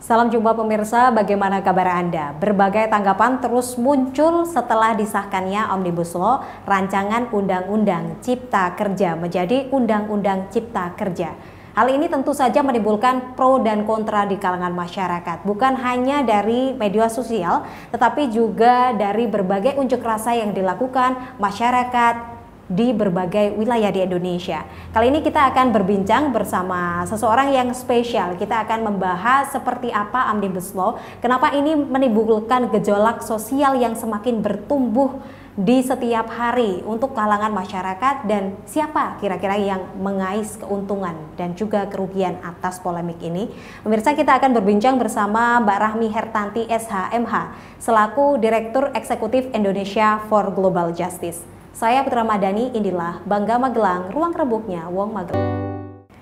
Salam jumpa pemirsa, bagaimana kabar Anda? Berbagai tanggapan terus muncul setelah disahkannya Omnibus Law, rancangan Undang-Undang Cipta Kerja menjadi Undang-Undang Cipta Kerja. Hal ini tentu saja menimbulkan pro dan kontra di kalangan masyarakat, bukan hanya dari media sosial, tetapi juga dari berbagai unjuk rasa yang dilakukan masyarakat di berbagai wilayah di Indonesia. Kali ini kita akan berbincang bersama seseorang yang spesial. Kita akan membahas seperti apa Omnibus Law, kenapa ini menimbulkan gejolak sosial yang semakin bertumbuh di setiap hari untuk kalangan masyarakat, dan siapa kira-kira yang mengais keuntungan dan juga kerugian atas polemik ini. Pemirsa, kita akan berbincang bersama Mbak Rahmi Hertanti SHMH selaku Direktur Eksekutif Indonesia for Global Justice. Saya Putra Madani, inilah Bangga Magelang, ruang rebuknya Wong Magelang.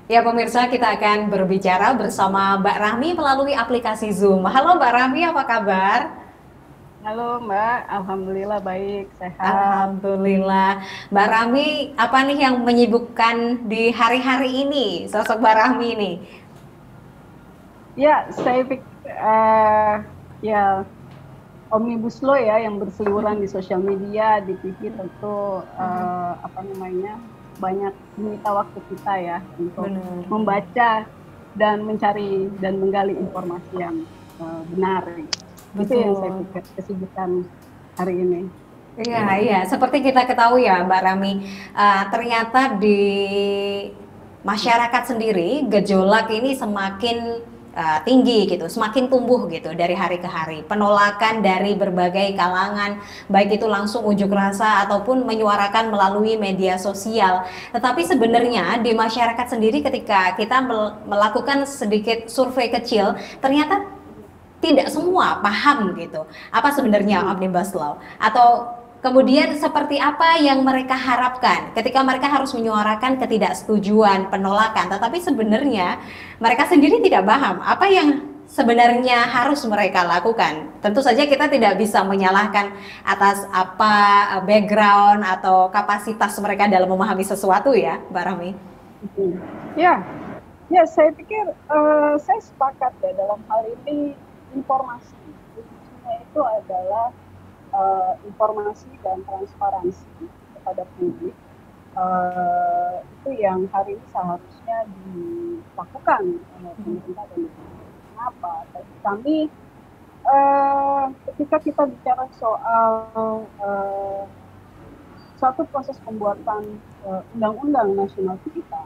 Ya pemirsa, kita akan berbicara bersama Mbak Rahmi melalui aplikasi Zoom. Halo Mbak Rahmi, apa kabar? Halo Mbak, Alhamdulillah baik, sehat. Alhamdulillah. Mbak Rahmi, apa nih yang menyibukkan di hari-hari ini, sosok Mbak Rahmi ini? Ya, saya pikir ya Omnibus Law ya yang berseliweran di sosial media, di TV tentu banyak menyita waktu kita ya untuk membaca dan mencari dan menggali informasi yang benar. Itu yang saya pikir kesibukan hari ini. Iya, seperti kita ketahui ya Mbak Rahmi, ternyata di masyarakat sendiri gejolak ini semakin tinggi gitu, semakin tumbuh gitu dari hari ke hari. Penolakan dari berbagai kalangan, baik itu langsung unjuk rasa ataupun menyuarakan melalui media sosial. Tetapi sebenarnya di masyarakat sendiri ketika kita melakukan sedikit survei kecil, ternyata tidak semua paham gitu apa sebenarnya Omnibus Law, atau kemudian seperti apa yang mereka harapkan ketika mereka harus menyuarakan ketidaksetujuan, penolakan, tetapi sebenarnya mereka sendiri tidak paham apa yang sebenarnya harus mereka lakukan. Tentu saja kita tidak bisa menyalahkan atas apa background atau kapasitas mereka dalam memahami sesuatu ya, Mbak Rahmi. Ya, saya pikir saya sepakat ya dalam hal ini. Informasi kuncinya itu adalah informasi dan transparansi kepada publik. Itu yang hari ini seharusnya dilakukan oleh pemerintah dan dpr. Kenapa? Bagi kami ketika kita bicara soal suatu proses pembuatan undang-undang nasional kita,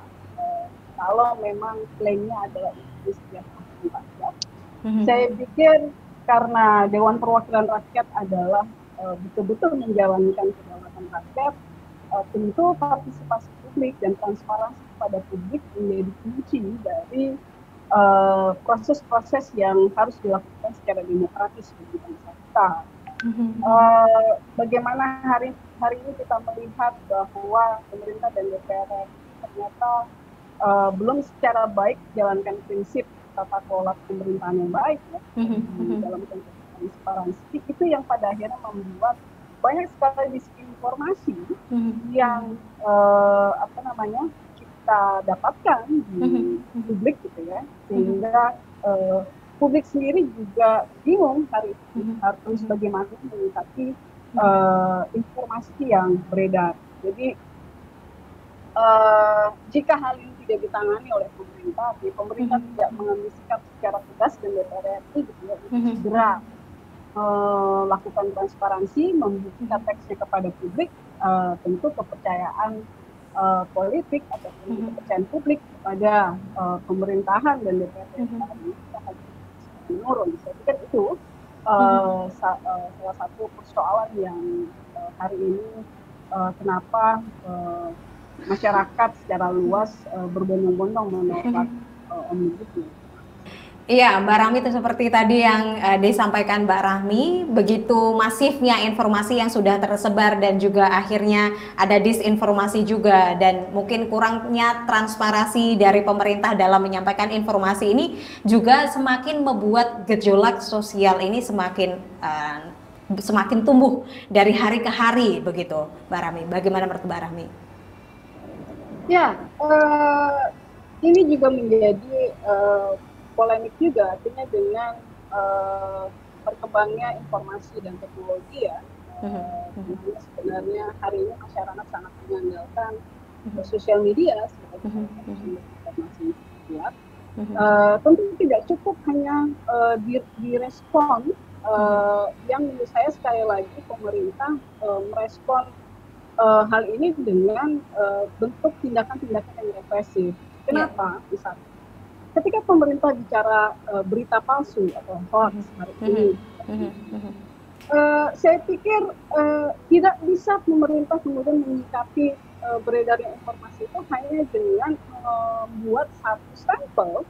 kalau memang klaimnya adalah kesejahteraan rakyat, saya pikir karena Dewan Perwakilan Rakyat adalah betul-betul menjalankan kedaulatan rakyat, tentu partisipasi publik dan transparansi kepada publik menjadi kunci dari proses-proses yang harus dilakukan secara demokratis bagi bangsa kita. Bagaimana hari ini kita melihat bahwa pemerintah dan DPR ternyata belum secara baik menjalankan prinsip tata kelola pemerintahan yang baik ya, dalam konteks transparansi, itu yang pada akhirnya membuat banyak sekali disinformasi yang kita dapatkan di publik gitu ya, sehingga publik sendiri juga bingung hari ini harus bagaimana menyikapi informasi yang beredar. Jadi jika hal ini tidak ditangani oleh pemerintah tidak mengambil sikap secara tegas, dan DPR RI gitu ya, segera melakukan transparansi, membuka teksnya kepada publik, tentu kepercayaan politik ataupun kepercayaan publik kepada pemerintahan dan DPR RI akan menurun. Saya pikir itu salah satu persoalan yang hari ini kenapa masyarakat secara luas berbondong-bondong menolak Omnibus Law. Iya, Mbak Rahmi, itu seperti tadi yang disampaikan Mbak Rahmi, begitu masifnya informasi yang sudah tersebar dan juga akhirnya ada disinformasi juga, dan mungkin kurangnya transparansi dari pemerintah dalam menyampaikan informasi ini juga semakin membuat gejolak sosial ini semakin tumbuh dari hari ke hari begitu, Mbak Rahmi. Bagaimana menurut Mbak Rahmi? Ya, ini juga menjadi polemik juga, artinya dengan berkembangnya informasi dan teknologi ya. Sebenarnya hari ini masyarakat sangat mengandalkan sosial media sebagai informasi kuat. Tentu tidak cukup hanya direspon yang menurut saya sekali lagi pemerintah merespon hal ini dengan bentuk tindakan-tindakan yang represif. Kenapa? Misalnya, ketika pemerintah bicara berita palsu atau hoax hari ini, saya pikir tidak bisa pemerintah kemudian menyikapi beredarnya informasi itu hanya dengan membuat satu stempel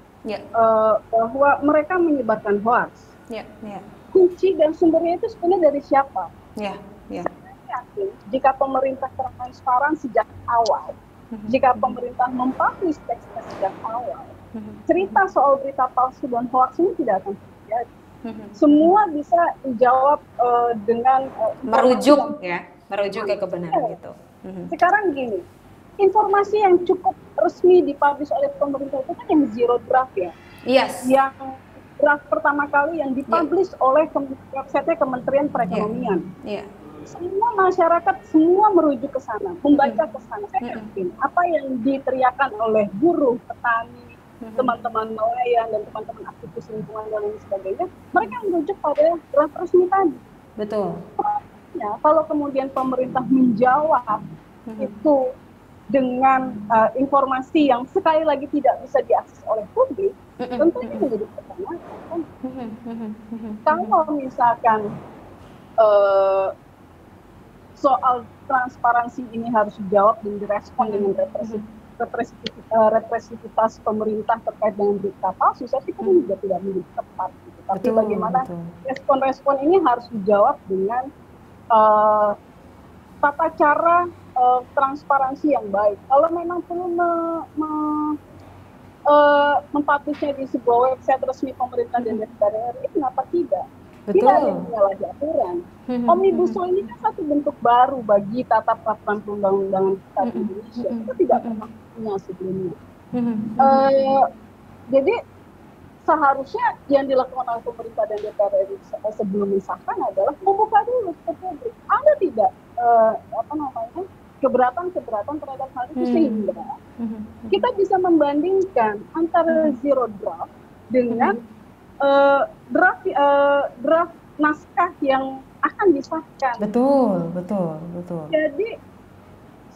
bahwa mereka menyebarkan hoax. Kunci dan sumbernya itu sebenarnya dari siapa? Saya yakin jika pemerintah transparan sejak awal, jika pemerintah mempublish teksnya sejak awal, cerita soal berita palsu dan hoax ini tidak akan terjadi. Semua bisa dijawab dengan merujuk ke kebenaran itu. Sekarang gini, informasi yang cukup resmi dipublish oleh pemerintah itu kan yang zero draft ya. Yang draft pertama kali yang dipublish oleh website Kementerian Perekonomian. Semua masyarakat semua merujuk ke sana, membaca ke sana. Saya yakin apa yang diteriakan oleh buruh, petani, teman-teman nelayan dan teman-teman aktivis lingkungan dan lain sebagainya, mereka merujuk pada draft resmi tadi. Betul. Ya, kalau kemudian pemerintah menjawab itu dengan informasi yang sekali lagi tidak bisa diakses oleh publik, tentunya menjadi pertanyaan. Kalau misalkan soal transparansi ini harus dijawab dan direspon dengan represivitas pemerintah terkait dengan berita palsu, saya pikir ini juga tidak menjadi tepat. Gitu. Tapi bagaimana respon-respon ini harus dijawab dengan tata cara transparansi yang baik. Kalau memang perlu mempublishnya di sebuah website resmi pemerintah dan DPR RI, kenapa tidak? Tidak ada yang menyalahi aturan. Omnibus Law ini kan satu bentuk baru bagi tata peraturan perundang-undangan kita di Indonesia. Kita tidak pernah punya sebelumnya. Jadi seharusnya yang dilakukan oleh pemerintah dan DPR RI sebelum disahkan adalah membuka dulu ke publik. Ada tidak keberatan terhadap hal itu sehingga kita bisa membandingkan antara zero draft dengan draft naskah yang akan disahkan. Betul. Jadi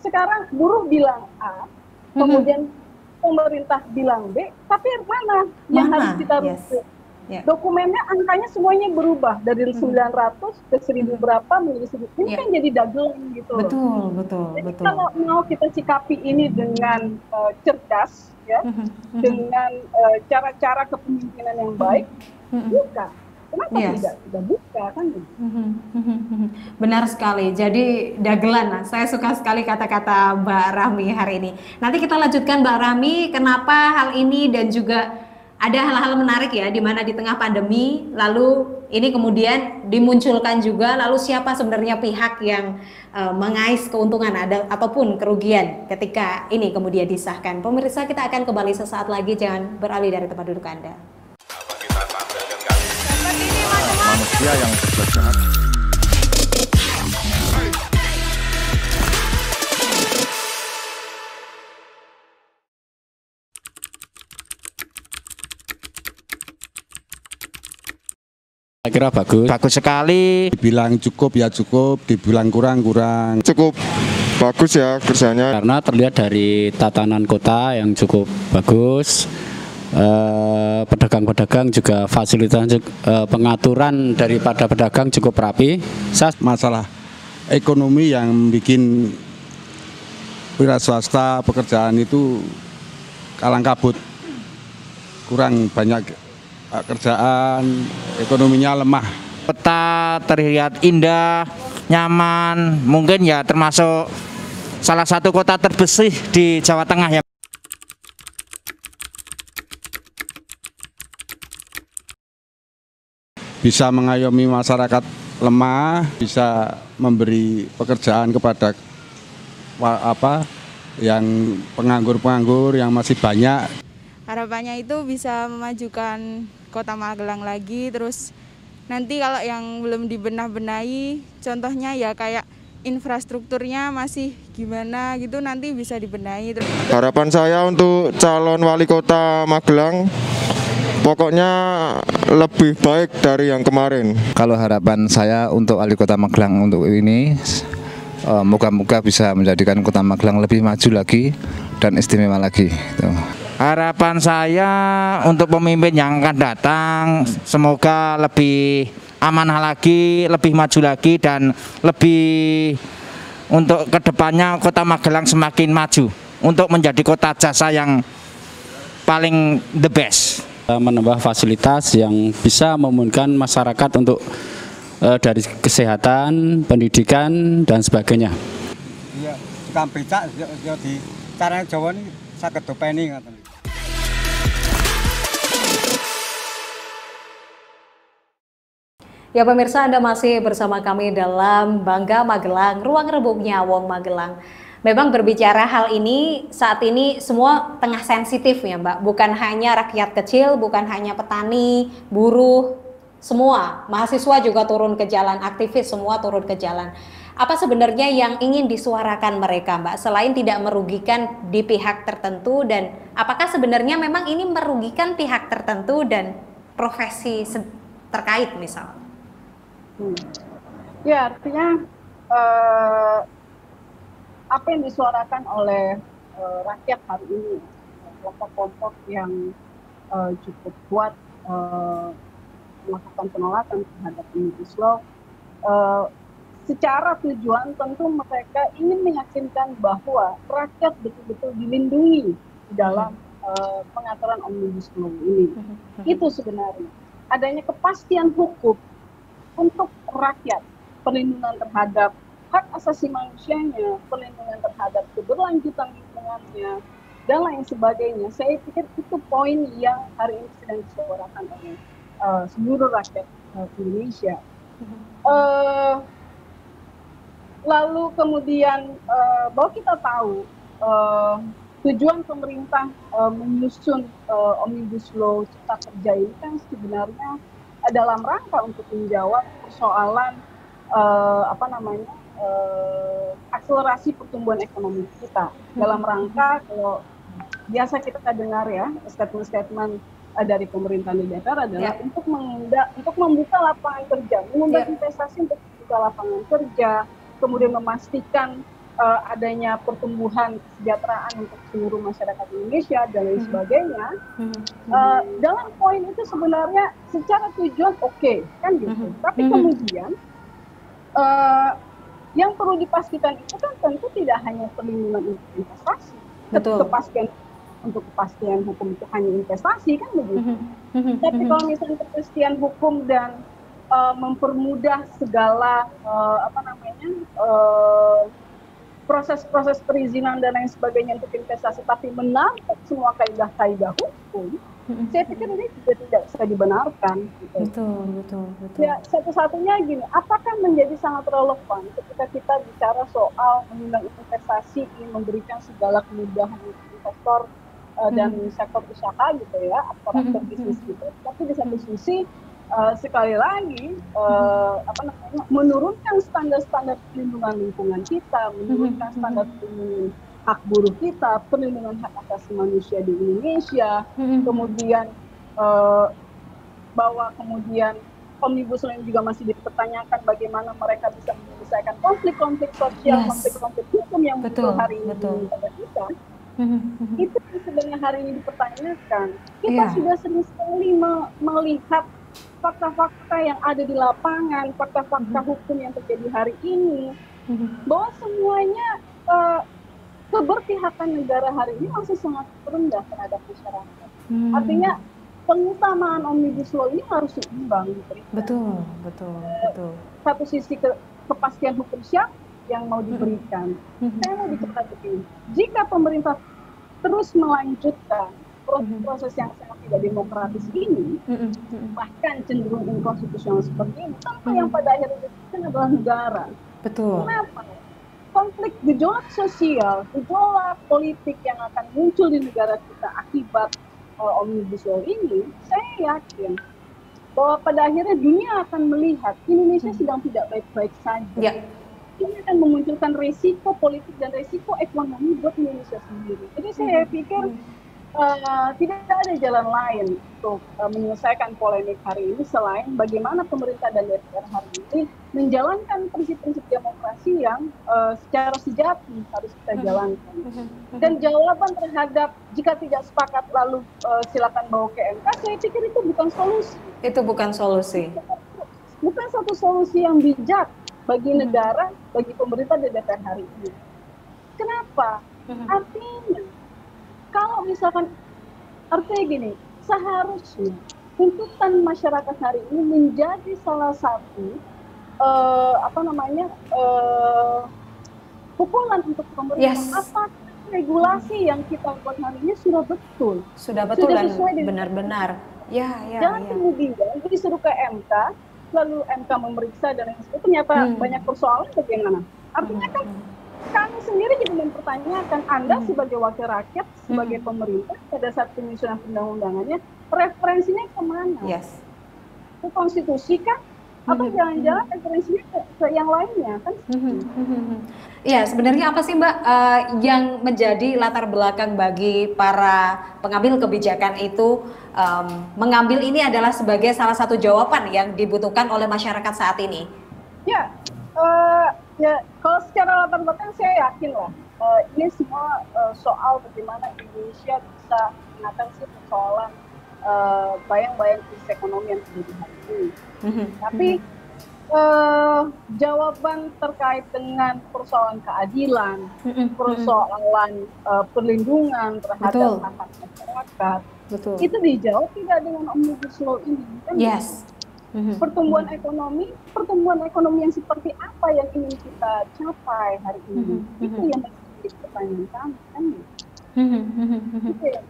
sekarang buruh bilang A, kemudian pemerintah bilang B, tapi mana yang harus kita rujuk? Dokumennya angkanya semuanya berubah dari 900 ke 1000 berapa menjadi 1000. Ini kan jadi dagelan gitu. Betul. Jadi kalau mau kita sikapi ini dengan cerdas, ya, dengan cara-cara kepemimpinan yang baik, buka. Kenapa tidak buka kan? Benar sekali. Jadi dagelan. Saya suka sekali kata-kata Mbak Rahmi hari ini. Nanti kita lanjutkan Mbak Rahmi, kenapa hal ini dan juga ada hal-hal menarik ya, di mana di tengah pandemi, lalu ini kemudian dimunculkan juga, lalu siapa sebenarnya pihak yang mengais keuntungan ataupun kerugian ketika ini kemudian disahkan. Pemirsa, kita akan kembali sesaat lagi, jangan beralih dari tempat duduk Anda. Manusia yang berbuat jahat. Saya kira bagus sekali. Dibilang cukup ya cukup, dibilang kurang. Cukup bagus ya kerjanya. Karena terlihat dari tatanan kota yang cukup bagus. Pedagang-pedagang juga fasilitas pengaturan daripada pedagang cukup rapi. Masalah ekonomi yang bikin wira swasta pekerjaan itu kalang kabut, kurang banyak kerjaan, ekonominya lemah. Kota terlihat indah, nyaman, mungkin ya termasuk salah satu kota terbersih di Jawa Tengah ya. Bisa mengayomi masyarakat lemah, bisa memberi pekerjaan kepada yang penganggur-penganggur yang masih banyak. Harapannya itu bisa memajukan Kota Magelang lagi, terus nanti kalau yang belum dibenah-benahi, contohnya ya kayak infrastrukturnya masih gimana gitu, nanti bisa dibenahi. Harapan saya untuk calon wali kota Magelang pokoknya lebih baik dari yang kemarin. Kalau harapan saya untuk wali kota Magelang untuk ini, moga-moga bisa menjadikan kota Magelang lebih maju lagi dan istimewa lagi. Harapan saya untuk pemimpin yang akan datang, semoga lebih amanah lagi, lebih maju lagi, dan lebih untuk kedepannya kota Magelang semakin maju untuk menjadi kota jasa yang paling the best. Menambah fasilitas yang bisa memudahkan masyarakat untuk dari kesehatan, pendidikan, dan sebagainya. Iya, tukang becak di caranya Jawa ini saged dopeni ngoten. Ya pemirsa, Anda masih bersama kami dalam Bangga Magelang, ruang rebuknya Wong Magelang. Memang berbicara hal ini, saat ini semua tengah sensitif ya Mbak. Bukan hanya rakyat kecil, bukan hanya petani, buruh, semua. Mahasiswa juga turun ke jalan, aktivis semua turun ke jalan. Apa sebenarnya yang ingin disuarakan mereka Mbak? Selain tidak merugikan di pihak tertentu, dan apakah sebenarnya memang ini merugikan pihak tertentu dan profesi terkait misal? Ya artinya apa yang disuarakan oleh rakyat hari ini, kelompok-kelompok yang cukup kuat melakukan penolakan terhadap Omnibus Law, secara tujuan tentu mereka ingin meyakinkan bahwa rakyat betul-betul dilindungi di dalam pengaturan Omnibus Law ini. Itu sebenarnya adanya kepastian hukum untuk rakyat, perlindungan terhadap hak asasi manusianya, perlindungan terhadap keberlanjutan lingkungannya, dan lain sebagainya. Saya pikir itu poin yang hari ini sedang disuarakan oleh seluruh rakyat Indonesia. Lalu kemudian bahwa kita tahu tujuan pemerintah menyusun Omnibus Law Cipta Kerja ini kan sebenarnya dalam rangka untuk menjawab persoalan akselerasi pertumbuhan ekonomi kita, dalam rangka kalau biasa kita dengar ya statement-statement dari pemerintahan di DPR adalah untuk membuka lapangan kerja, mengundang investasi untuk membuka lapangan kerja, kemudian memastikan adanya pertumbuhan kesejahteraan untuk seluruh masyarakat Indonesia dan lain sebagainya. Dalam poin itu sebenarnya secara tujuan oke, kan gitu. Tapi kemudian yang perlu dipastikan itu kan tentu tidak hanya perlindungan untuk investasi, kepastian untuk kepastian hukum itu hanya investasi kan begitu. Tapi kalau misalnya kepastian hukum dan mempermudah segala proses-proses perizinan dan lain sebagainya untuk investasi, tapi menangkap semua kaidah-kaidah hukum, saya pikir ini juga tidak bisa dibenarkan. Gitu. Betul. Ya, satu-satunya gini, apakah menjadi sangat relevan ketika kita bicara soal mengundang investasi, ingin memberikan segala kemudahan untuk investor dan sektor usaha gitu ya, aktor-aktor bisnis gitu. Tapi di satu sisi sekali lagi menurunkan standar-standar perlindungan lingkungan kita, menurunkan standar perlindungan hak buruh kita, perlindungan hak asasi manusia di Indonesia, kemudian bahwa kemudian Omnibus Law juga masih dipertanyakan bagaimana mereka bisa menyelesaikan konflik-konflik sosial, konflik-konflik hukum yang muncul hari ini di negara kita. Itu yang sebenarnya hari ini dipertanyakan. Kita sudah sering sekali melihat fakta-fakta yang ada di lapangan, fakta-fakta hukum yang terjadi hari ini, bahwa semuanya keberpihakan negara hari ini masih sangat rendah terhadap masyarakat. Artinya pengutamaan Omnibus Law ini harus seimbang diberikan. Betul. Satu sisi kepastian hukum siapa yang mau diberikan. Saya mau bicara begini, jika pemerintah terus melanjutkan proses yang sangat tidak demokratis ini, bahkan cenderung inkonstitusional seperti ini, tentu yang pada akhirnya itu adalah negara. Kenapa? Konflik, gejolak sosial, gejolak politik yang akan muncul di negara kita akibat Omnibus Law ini, saya yakin bahwa pada akhirnya dunia akan melihat Indonesia sedang tidak baik-baik saja. Ya. Ini akan memunculkan risiko politik dan risiko ekonomi buat Indonesia sendiri. Jadi saya pikir tidak ada jalan lain untuk menyelesaikan polemik hari ini selain bagaimana pemerintah dan DPR hari ini menjalankan prinsip-prinsip demokrasi yang secara sejati harus kita jalankan. Dan jawaban terhadap jika tidak sepakat lalu silakan bawa ke MK, saya pikir itu bukan solusi. Itu bukan solusi. Bukan satu solusi yang bijak bagi negara, bagi pemerintah dan DPR hari ini. Kenapa? Artinya kalau misalkan artinya gini, seharusnya tuntutan masyarakat hari ini menjadi salah satu pukulan untuk pemerintah. Yes. Apa regulasi yang kita buat hari ini sudah betul? Sudah betul dan sesuai dengan benar-benar. Ya, jangan kemudian disuruh ke MK, lalu MK memeriksa dan lain sebagainya, ternyata banyak persoalan bagaimana? Artinya kan kami sendiri jadi mempertanyakan Anda sebagai wakil rakyat, sebagai pemerintah pada saat penyusunan undang-undangannya, referensinya kemana? Yes. Ke konstitusi kan? Atau jangan-jangan referensinya ke yang lainnya kan? Ya, sebenarnya apa sih Mbak yang menjadi latar belakang bagi para pengambil kebijakan itu mengambil ini adalah sebagai salah satu jawaban yang dibutuhkan oleh masyarakat saat ini? Ya, ya kalau secara latar belakang saya yakin lah ini semua soal bagaimana Indonesia bisa mengatasi persoalan bayang-bayang krisis ekonomi yang terjadi hari ini. Tapi jawaban terkait dengan persoalan keadilan, persoalan perlindungan terhadap hak masyarakat, itu dijawab tidak dengan Omnibus Law ini. Kan? Yes. Pertumbuhan ekonomi yang seperti apa yang ingin kita capai hari ini? Itu yang menjadi pertanyaan kami, kan? Itu yang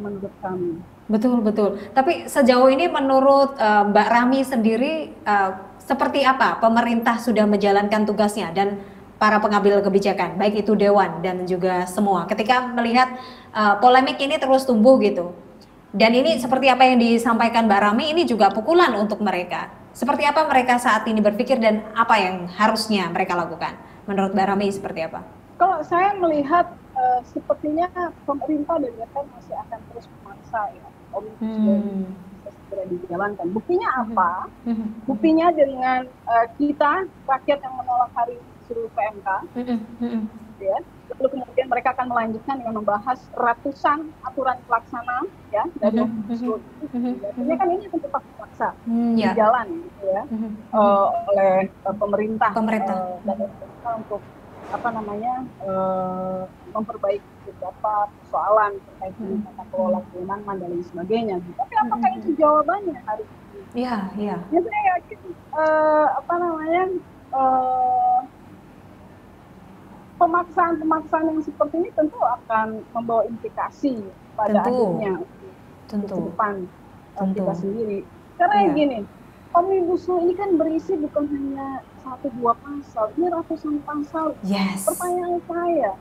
menurut kami. Betul. Tapi sejauh ini menurut Mbak Rami sendiri seperti apa pemerintah sudah menjalankan tugasnya dan para pengambil kebijakan, baik itu Dewan dan juga semua, ketika melihat polemik ini terus tumbuh gitu. Dan ini seperti apa yang disampaikan Mbak Rami ini juga pukulan untuk mereka. Seperti apa mereka saat ini berpikir dan apa yang harusnya mereka lakukan? Menurut Mbak Rami seperti apa? Kalau saya melihat sepertinya pemerintah dan DPR masih akan terus memaksa ya. Bisa segera dijalankan. Buktinya apa? Buktinya dengan kita rakyat yang menolak hari ini disuruh ke MK, ya. Lalu kemudian mereka akan melanjutkan dengan membahas ratusan aturan pelaksana, ya, dari Omnibus Law. Artinya kan ini tentu paksa di jalan, gitu ya, oleh pemerintah dan pemerintah untuk memperbaiki beberapa persoalan terkait dengan tata kelola kewenangan dan lain sebagainya. Tapi apakah itu jawabannya hari ini? Iya. Ya, saya yakin pemaksaan yang seperti ini tentu akan membawa implikasi pada akhirnya ke depan kita sendiri. Karena gini, Omnibus Law ini kan berisi bukan hanya 1-2 pasal, ini ratusan pasal. Yes. Pertanyaan saya,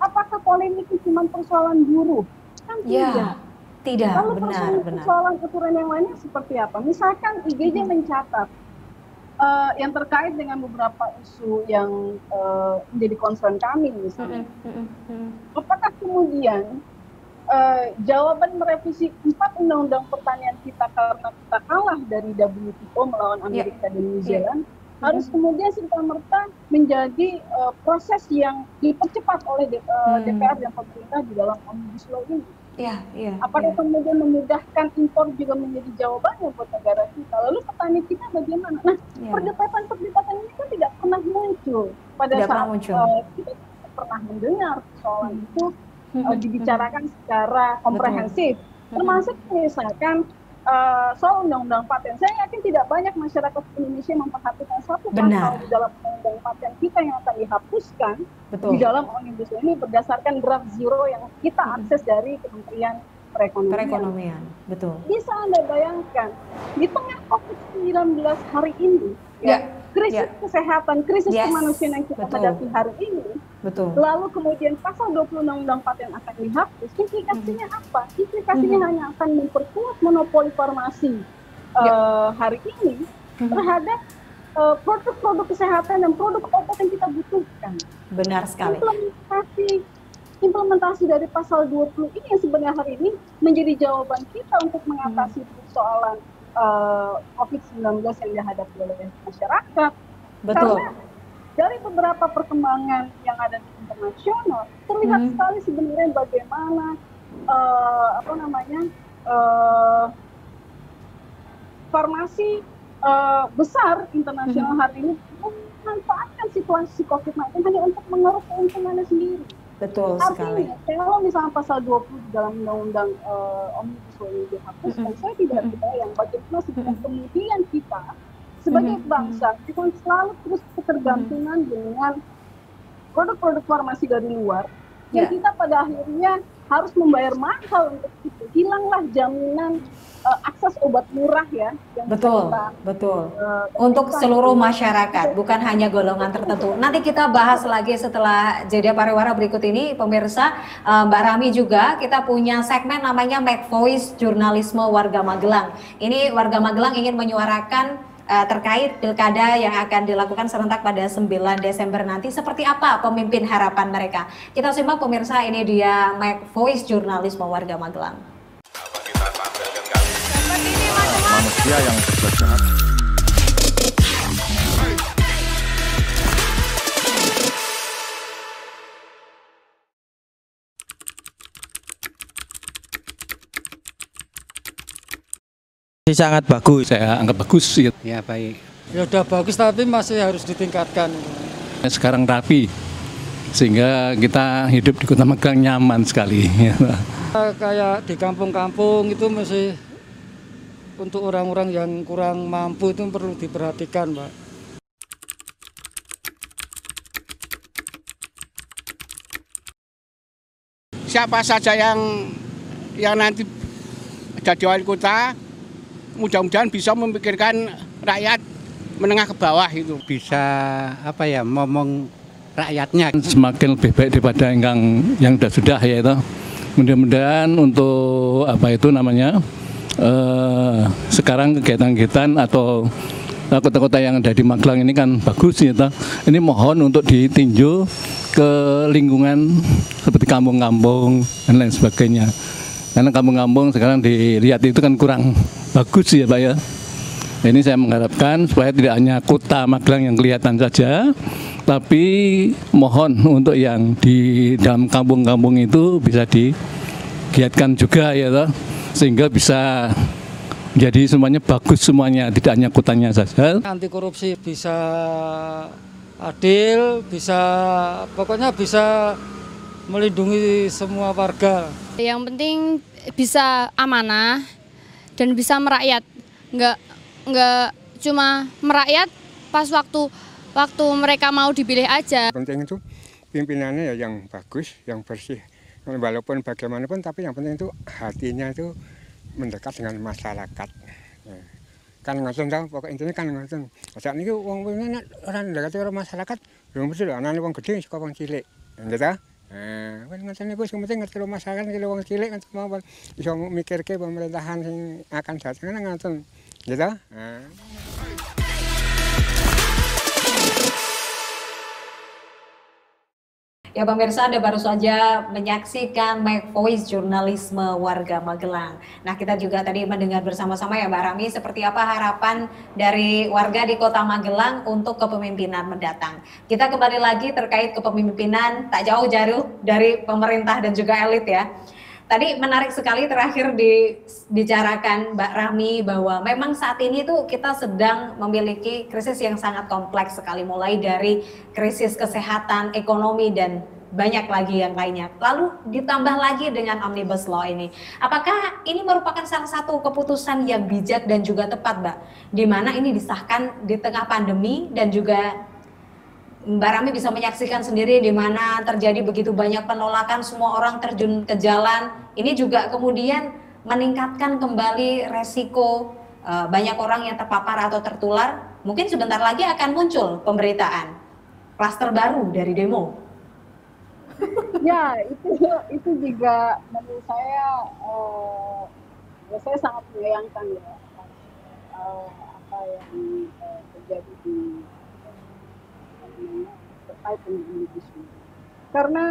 apakah polemik itu cuma persoalan buruh? Kan tidak. Lalu persoalan aturan yang lainnya seperti apa? Misalkan IGJ mencatat yang terkait dengan beberapa isu yang menjadi concern kami misalnya. Apakah kemudian jawaban merevisi 4 undang-undang pertanian kita karena kita kalah dari WTO melawan Amerika dan New Zealand harus kemudian serta-merta menjadi proses yang dipercepat oleh DPR dan pemerintah di dalam Omnibus Law ini? Apakah kemudian memudahkan impor juga menjadi jawabannya buat negara kita? Lalu petani kita bagaimana? Nah, perdebatan ini kan tidak pernah muncul pada saat kita pernah mendengar soal itu dibicarakan secara komprehensif, termasuk misalkan soal undang-undang paten. Saya yakin tidak banyak masyarakat Indonesia memperhatikan satu pasal di dalam undang-undang paten kita yang akan dihapuskan di dalam Omnibus Law ini berdasarkan draft zero yang kita akses dari Kementerian Perekonomian. Betul. Bisa Anda bayangkan di tengah COVID-19 hari ini, krisis kesehatan, krisis kemanusiaan yang kita hadapi hari ini, Betul. Lalu kemudian pasal 20 Undang-Undang Paten akan dihapus, implikasinya apa? Implikasinya hanya akan memperkuat monopoli farmasi hari ini terhadap produk-produk kesehatan dan produk obat yang kita butuhkan. Benar sekali. Implementasi dari pasal 20 ini yang sebenarnya hari ini menjadi jawaban kita untuk mengatasi persoalan COVID-19 yang dihadapi oleh masyarakat. Betul. Karena dari beberapa perkembangan yang ada di internasional terlihat sekali sebenarnya bagaimana farmasi besar internasional hari ini memanfaatkan situasi COVID-19 hanya untuk mengeruk keuntungannya sendiri. Betul sekali. Artinya, kalau misalnya pasal 20 di dalam undang-undang Omnibus Law ini dihapuskan, saya tidak kebayang bagaimana sebenarnya kemudian kita sebagai bangsa kita selalu terus ketergantungan dengan produk-produk farmasi dari luar yang kita pada akhirnya harus membayar mahal untuk itu. Hilanglah jaminan akses obat murah ya. Yang Betul. Untuk seluruh masyarakat, bukan hanya golongan tertentu. Nanti kita bahas lagi setelah jeda pariwara berikut ini, pemirsa. Mbak Rahmi juga, kita punya segmen namanya Make Voice Jurnalisme Warga Magelang. Ini warga Magelang ingin menyuarakan terkait pilkada yang akan dilakukan serentak pada 9 Desember nanti, seperti apa pemimpin harapan mereka. Kita simak pemirsa, ini dia Make Voice Jurnalisme Warga Magelang. Manusia yang berjahat. Sangat bagus. Saya anggap bagus ya. Ya baik. Ya udah bagus tapi masih harus ditingkatkan. Sekarang rapi sehingga kita hidup di Kota Magelang nyaman sekali. Kayak di kampung-kampung itu masih untuk orang-orang yang kurang mampu itu perlu diperhatikan, Pak. Siapa saja yang nanti jadi wali kota, mudah-mudahan bisa memikirkan rakyat menengah ke bawah itu. Bisa ngomong rakyatnya. Semakin lebih baik daripada yang sudah ya itu. Mudah-mudahan untuk sekarang kegiatan-kegiatan atau kota-kota yang ada di Magelang ini kan bagus ya. Ini mohon untuk ditinjau ke lingkungan seperti kampung-kampung dan lain sebagainya. Karena kampung-kampung sekarang dilihat itu kan kurang bagus ya Pak ya. Ini saya mengharapkan supaya tidak hanya kota Magelang yang kelihatan saja, tapi mohon untuk yang di dalam kampung-kampung itu bisa digiatkan juga ya toh, sehingga bisa jadi semuanya bagus semuanya, tidak hanya kotanya saja. Anti korupsi bisa adil, pokoknya bisa melindungi semua warga. Yang penting bisa amanah dan bisa merakyat, nggak cuma merakyat pas waktu mereka mau dipilih aja. Penting itu pimpinannya ya yang bagus, yang bersih. Walaupun bagaimanapun, tapi yang penting itu hatinya itu mendekat dengan masyarakat. Kan ngoten tau, pokok intinya kan ngoten. Saat ini orang mendekat dengan masyarakat, belum mesti anak wong gede suka wong cilik, gitu. Kan ngoten niku sing penting ngerti masyarakat, ngerti wong cilik kan mawon iso mikirke pemerintahan sing akan datang kan ngoten, gitu. Ya pemirsa, Anda baru saja menyaksikan Make Voice Jurnalisme Warga Magelang. Nah, kita juga tadi mendengar bersama-sama ya Mbak Rami, seperti apa harapan dari warga di Kota Magelang untuk kepemimpinan mendatang. Kita kembali lagi terkait kepemimpinan tak jauh-jauh dari pemerintah dan juga elit ya. Tadi menarik sekali terakhir dibicarakan Mbak Rahmi bahwa memang saat ini tuh kita sedang memiliki krisis yang sangat kompleks sekali, mulai dari krisis kesehatan, ekonomi, dan banyak lagi yang lainnya. Lalu ditambah lagi dengan Omnibus Law ini. Apakah ini merupakan salah satu keputusan yang bijak dan juga tepat, Mbak? Di mana ini disahkan di tengah pandemi dan juga Mbak Rami bisa menyaksikan sendiri di mana terjadi begitu banyak penolakan, semua orang terjun ke jalan. Ini juga kemudian meningkatkan kembali resiko banyak orang yang terpapar atau tertular. Mungkin sebentar lagi akan muncul pemberitaan klaster baru dari demo. Ya, itu juga menurut saya ya saya sangat menyayangkan ya apa yang terjadi di terkait dengan Omnibus Law. Karena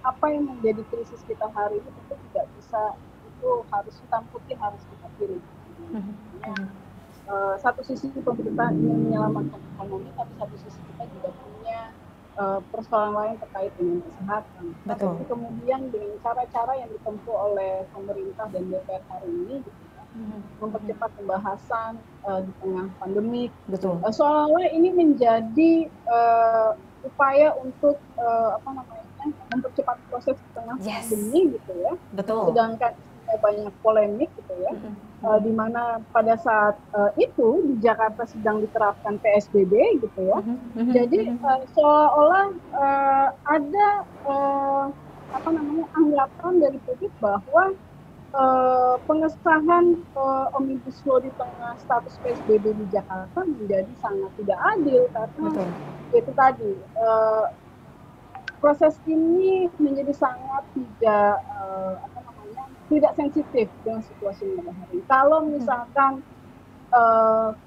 apa yang menjadi krisis kita hari ini tentu tidak bisa, itu harus hitam putih harus kita pilih. Satu sisi pemerintah ingin menyelamatkan ekonomi, tapi satu sisi kita juga punya persoalan lain terkait dengan kesehatan. Tapi kemudian dengan cara-cara yang ditempuh oleh pemerintah dan DPR hari ini, gitu ya, mempercepat pembahasan di tengah pandemi, seolah-olah ini menjadi upaya untuk mempercepat proses di tengah pandemi, gitu ya. Sedangkan banyak polemik, gitu ya. Di mana pada saat itu di Jakarta sedang diterapkan PSBB, gitu ya. Jadi seolah-olah ada anggapan dari publik bahwa pengesahan Omnibus Law di tengah status PSBB di Jakarta menjadi sangat tidak adil, karena itu tadi proses ini menjadi sangat tidak sensitif dengan situasi yang ada hari ini. Kalau misalkan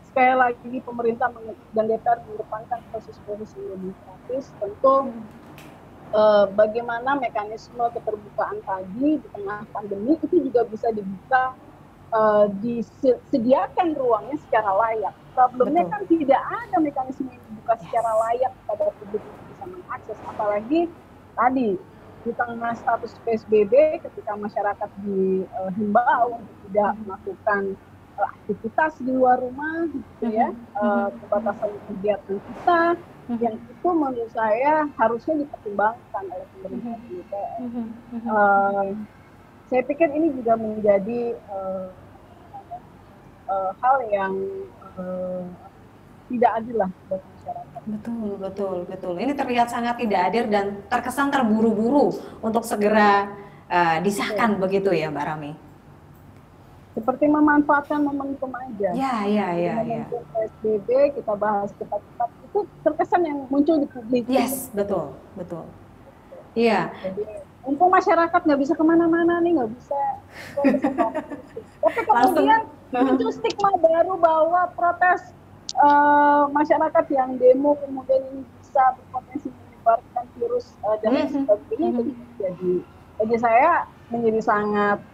sekali lagi pemerintah dan DPR mengedepankan proses-proses yang demokratis, tentu bagaimana mekanisme keterbukaan tadi di tengah pandemi itu juga bisa dibuka, disediakan ruangnya secara layak. Problemnya kan tidak ada mekanisme yang dibuka secara layak pada publik untuk bisa mengakses, apalagi tadi di tengah status PSBB ketika masyarakat dihimbau untuk tidak melakukan aktivitas di luar rumah, gitu ya, pembatasan kegiatan kita, yang itu menurut saya harusnya dipertimbangkan oleh pemerintah dan DPR. Saya pikir ini juga menjadi hal yang tidak adil lah buat masyarakat. Betul. Ini terlihat sangat tidak adil dan terkesan terburu-buru untuk segera disahkan, begitu ya, Mbak Rami? Seperti memanfaatkan momentum aja. Iya. Momentum PSBB kita bahas cepat-cepat, itu terkesan yang muncul di publik. Yes, betul. Iya. Jadi untung masyarakat nggak bisa kemana-mana nih, nggak bisa. Tapi kemudian muncul stigma baru bahwa protes masyarakat yang demo kemudian ini bisa berpotensi menyebarkan virus dan lain sebagainya. Itu jadi bagi saya menjadi sangat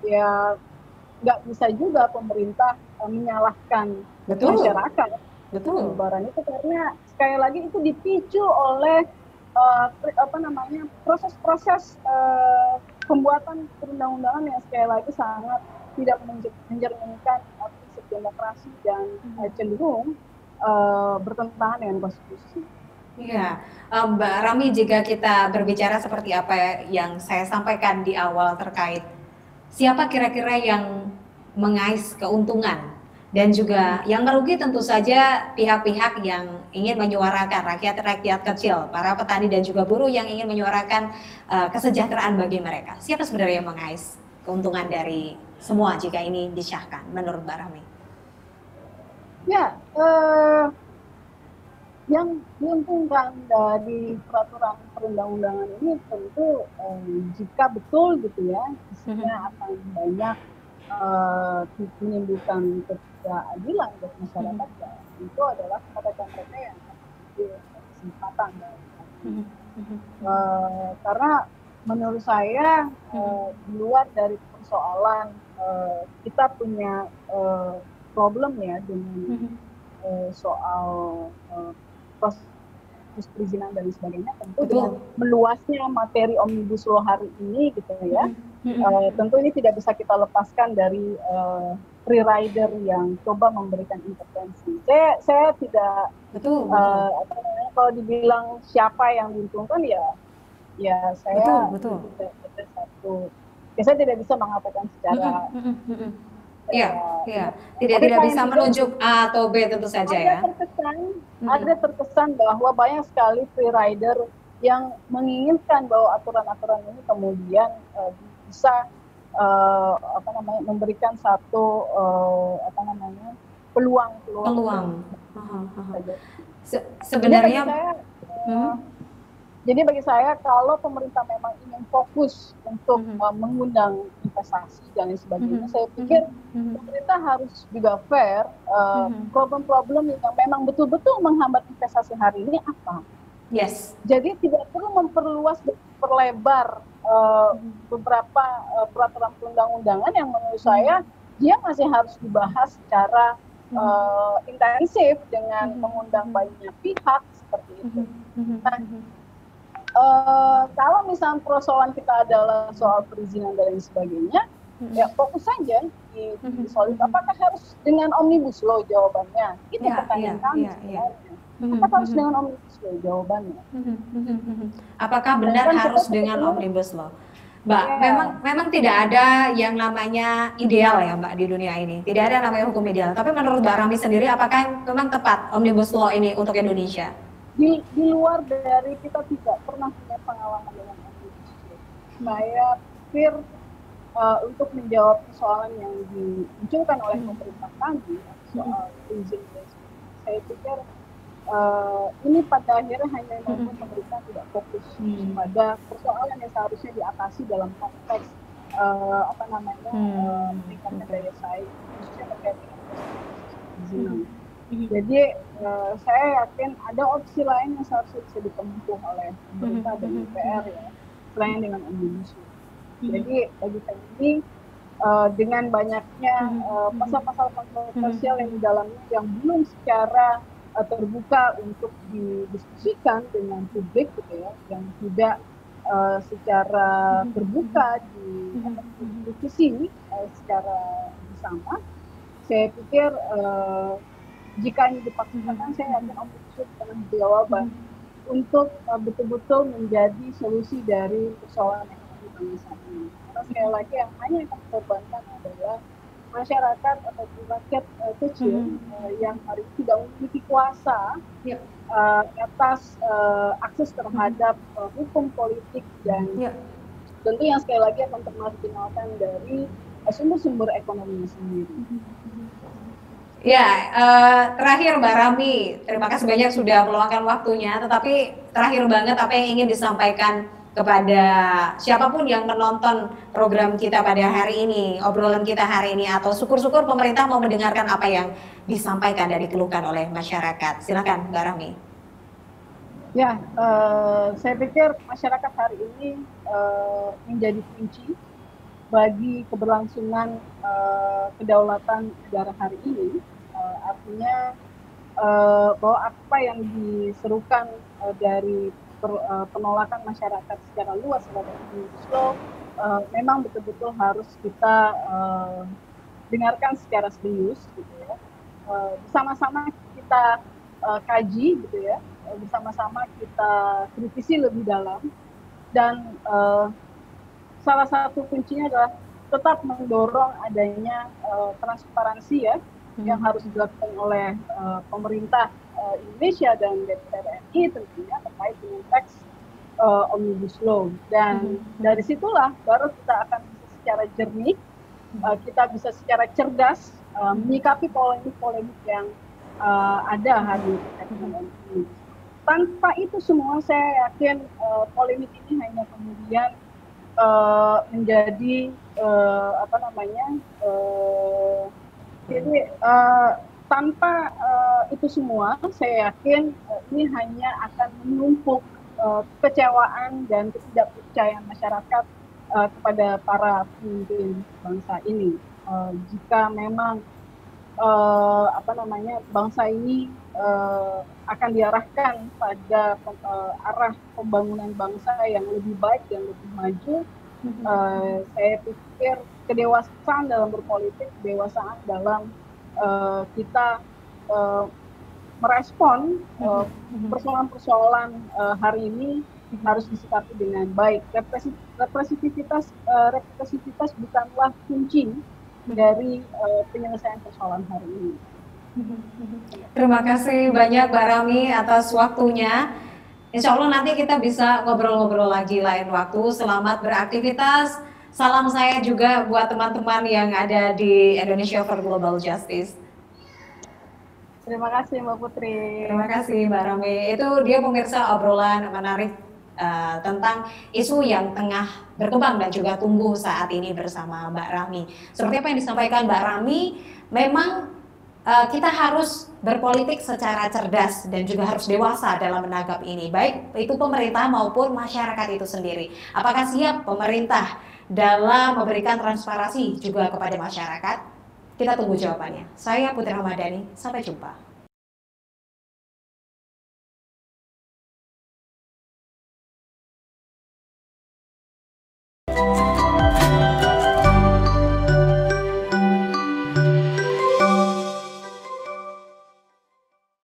ya nggak bisa juga pemerintah menyalahkan masyarakat penyebaran itu, karena sekali lagi itu dipicu oleh proses-proses pembuatan perundang-undangan yang sekali lagi sangat tidak mencerminkan prinsip demokrasi dan cenderung bertentangan dengan konstitusi. Iya, Mbak Rami, jika kita berbicara seperti apa yang saya sampaikan di awal terkait siapa kira-kira yang mengais keuntungan dan juga yang merugi, tentu saja pihak-pihak yang ingin menyuarakan rakyat-rakyat kecil, para petani dan juga buruh yang ingin menyuarakan kesejahteraan bagi mereka. Siapa sebenarnya yang mengais keuntungan dari semua jika ini disahkan menurut Mbak Rami? Ya, yang diuntungkan dari peraturan perundang-undangan ini tentu jika betul, gitu ya, isinya akan banyak menimbulkan ketidakadilan buat masyarakat, ya itu adalah kepada mereka yang memiliki kesempatan. Karena menurut saya di luar dari persoalan kita punya problem ya dengan soal proses perizinan dan sebagainya, tentu dengan meluasnya materi Omnibus Law hari ini, gitu ya, tentu ini tidak bisa kita lepaskan dari free rider yang coba memberikan intervensi. Saya tidak kalau dibilang siapa yang diuntungkan, ya saya saya tidak bisa mengatakan secara tidak bisa menunjuk A atau B, tentu saja ya. Ada terkesan bahwa banyak sekali free rider yang menginginkan bahwa aturan-aturan ini kemudian bisa memberikan satu peluang. Sebenarnya jadi bagi saya kalau pemerintah memang ingin fokus untuk mengundang investasi dan lain sebagainya, saya pikir pemerintah harus juga fair. Problem-problem yang memang betul-betul menghambat investasi hari ini apa? Yes. Jadi tidak perlu memperluas dan memperlebar beberapa peraturan perundang-undangan yang menurut saya dia masih harus dibahas secara intensif dengan mengundang banyak pihak seperti itu. Nah, kalau misalnya persoalan kita adalah soal perizinan dan lain sebagainya, ya fokus saja di soal itu. Apakah harus dengan omnibus law jawabannya? Itu pertanyaan kami sebenarnya. Apakah harus dengan omnibus law jawabannya? Apakah benar harus dengan omnibus law? Mbak, memang tidak ada yang namanya ideal ya Mbak di dunia ini. Tidak ada yang namanya hukum ideal. Tapi menurut Mbak Rami sendiri, apakah memang tepat omnibus law ini untuk Indonesia? Di luar dari kita tidak pernah punya pengalaman dengan omnibus law. Saya pikir untuk menjawab persoalan yang dimunculkan oleh pemerintah kami soal izin, saya pikir ini pada akhirnya hanya membuat pemerintah tidak fokus pada persoalan yang seharusnya diatasi dalam konteks meningkatkan daya saing, khususnya terkait dengan perizinan. Jadi saya yakin ada opsi lain yang seharusnya bisa ditempuh oleh pemerintah dan DPR ya, selain dengan omnibus law. Jadi bagi saya ini dengan banyaknya pasal-pasal kontroversial yang di dalamnya yang belum secara terbuka untuk didiskusikan dengan publik gitu ya, yang tidak secara terbuka didiskusi secara bersama, saya pikir jika ini dipaksakan, saya yakin omnibus law dengan jawaban untuk betul-betul menjadi solusi dari persoalan ekonomi bangsa ini. Karena sekali lagi yang hanya akan dikorbankan adalah masyarakat atau rakyat kecil yang hari ini tidak memiliki kuasa atas akses terhadap hukum politik dan tentu yang sekali lagi akan termarginalkan dari sumber-sumber ekonomi sendiri. Ya, terakhir Mbak Rami, terima kasih banyak sudah meluangkan waktunya, tetapi terakhir banget apa yang ingin disampaikan kepada siapapun yang menonton program kita pada hari ini, obrolan kita hari ini, atau syukur-syukur pemerintah mau mendengarkan apa yang disampaikan dan dikeluhkan oleh masyarakat. Silakan Mbak Rami. Ya, saya pikir masyarakat hari ini menjadi kunci bagi keberlangsungan kedaulatan negara hari ini. Artinya bahwa apa yang diserukan dari penolakan masyarakat secara luas terhadap omnibus law memang betul-betul harus kita dengarkan secara serius gitu ya. Bersama-sama kita kaji gitu ya, bersama-sama kita kritisi lebih dalam, dan salah satu kuncinya adalah tetap mendorong adanya transparansi ya, yang harus dilakukan oleh pemerintah Indonesia dan DPR RI tentunya terkait dengan teks omnibus law, dan dari situlah baru kita akan bisa secara jernih, kita bisa secara cerdas menyikapi polemik-polemik yang ada hari ini. Tanpa itu semua saya yakin polemik ini hanya kemudian menjadi jadi tanpa itu semua saya yakin ini hanya akan menumpuk kekecewaan dan ketidakpercayaan masyarakat kepada para pemimpin bangsa ini. Jika memang bangsa ini akan diarahkan pada arah pembangunan bangsa yang lebih baik dan lebih maju, saya pikir kedewasaan dalam berpolitik, kedewasaan dalam kita merespon persoalan-persoalan hari ini harus disikapi dengan baik. Representativitas bukanlah kunci dari penyelesaian persoalan hari ini. Terima kasih banyak Mbak Rami atas waktunya. Insya Allah nanti kita bisa ngobrol-ngobrol lagi lain waktu. Selamat beraktivitas. Salam saya juga buat teman-teman yang ada di Indonesia for Global Justice. Terima kasih Mbak Putri. Terima kasih Mbak Rami. Itu dia pemirsa obrolan menarik tentang isu yang tengah berkembang dan juga tumbuh saat ini bersama Mbak Rami. Seperti apa yang disampaikan Mbak Rami, memang kita harus berpolitik secara cerdas dan juga harus dewasa dalam menangkap ini, baik itu pemerintah maupun masyarakat itu sendiri. Apakah siap pemerintah dalam memberikan transparansi juga kepada masyarakat? Kita tunggu jawabannya. Saya Putri Ramadhani, sampai jumpa.